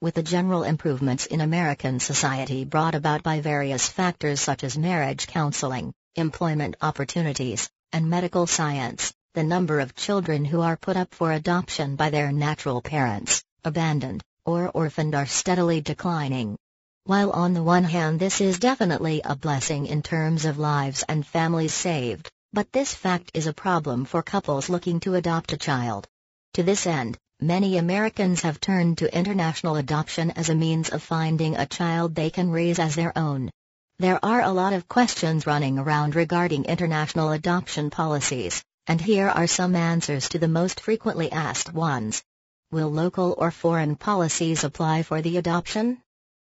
With the general improvements in American society brought about by various factors such as marriage counseling, employment opportunities, and medical science, the number of children who are put up for adoption by their natural parents, abandoned, or orphaned are steadily declining. While on the one hand this is definitely a blessing in terms of lives and families saved, but this fact is a problem for couples looking to adopt a child. To this end, many Americans have turned to international adoption as a means of finding a child they can raise as their own. There are a lot of questions running around regarding international adoption policies, and here are some answers to the most frequently asked ones. Will local or foreign policies apply for the adoption?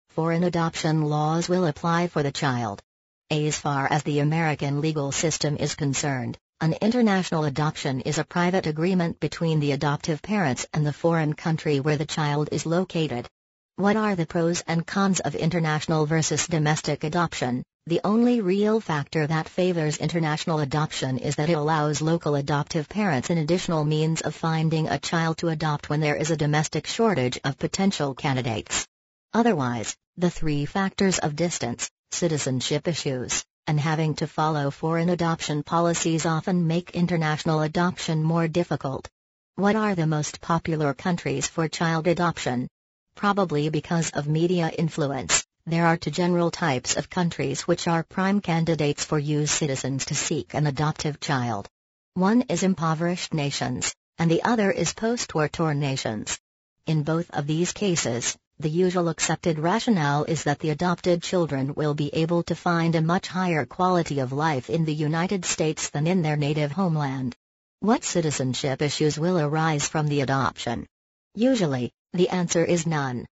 Foreign adoption laws will apply for the child. As far as the American legal system is concerned, an international adoption is a private agreement between the adoptive parents and the foreign country where the child is located. What are the pros and cons of international versus domestic adoption? The only real factor that favors international adoption is that it allows local adoptive parents an additional means of finding a child to adopt when there is a domestic shortage of potential candidates. Otherwise, the three factors of distance, citizenship issues, and having to follow foreign adoption policies often make international adoption more difficult. What are the most popular countries for child adoption? Probably because of media influence, there are two general types of countries which are prime candidates for U.S. citizens to seek an adoptive child. One is impoverished nations, and the other is post-war torn nations. In both of these cases, the usual accepted rationale is that the adopted children will be able to find a much higher quality of life in the United States than in their native homeland. What citizenship issues will arise from the adoption? Usually, the answer is none.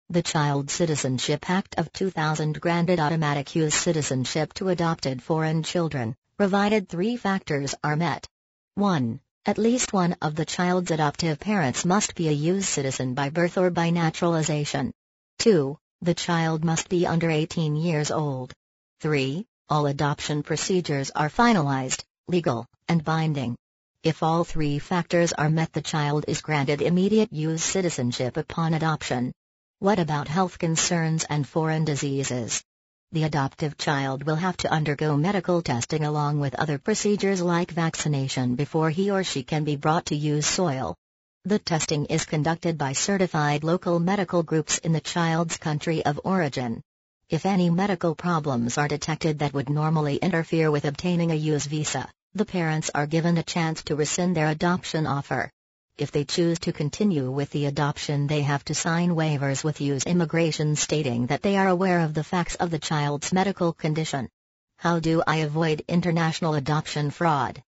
The Child Citizenship Act of 2000 granted automatic U.S. citizenship to adopted foreign children, provided three factors are met. 1. At least one of the child's adoptive parents must be a U.S. citizen by birth or by naturalization. 2. The child must be under 18 years old. 3. All adoption procedures are finalized, legal, and binding. If all three factors are met, the child is granted immediate U.S. citizenship upon adoption. What about health concerns and foreign diseases? The adoptive child will have to undergo medical testing along with other procedures like vaccination before he or she can be brought to U.S. soil. The testing is conducted by certified local medical groups in the child's country of origin. If any medical problems are detected that would normally interfere with obtaining a U.S. visa, the parents are given a chance to rescind their adoption offer. If they choose to continue with the adoption, they have to sign waivers with U.S. immigration stating that they are aware of the facts of the child's medical condition. How do I avoid international adoption fraud?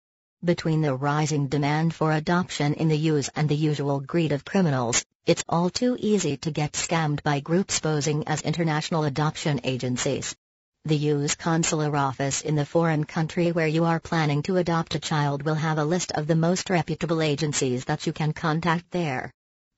Between the rising demand for adoption in the U.S. and the usual greed of criminals, it's all too easy to get scammed by groups posing as international adoption agencies. The U.S. consular office in the foreign country where you are planning to adopt a child will have a list of the most reputable agencies that you can contact there.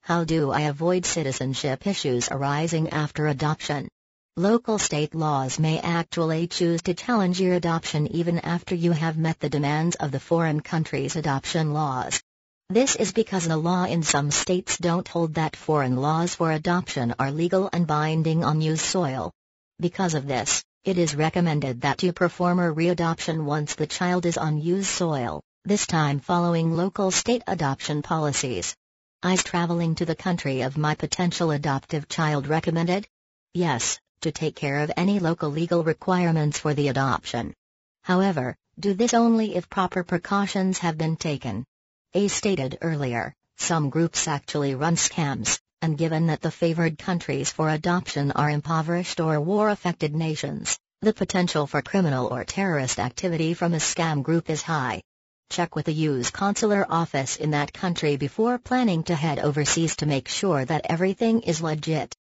How do I avoid citizenship issues arising after adoption? Local state laws may actually choose to challenge your adoption even after you have met the demands of the foreign country's adoption laws. This is because the law in some states don't hold that foreign laws for adoption are legal and binding on U.S. soil. Because of this, it is recommended that you perform a readoption once the child is on U.S. soil, this time following local state adoption policies. Is traveling to the country of my potential adoptive child recommended? Yes, to take care of any local legal requirements for the adoption. However, do this only if proper precautions have been taken. As stated earlier, some groups actually run scams, and given that the favored countries for adoption are impoverished or war-affected nations, the potential for criminal or terrorist activity from a scam group is high. Check with the U.S. consular office in that country before planning to head overseas to make sure that everything is legit.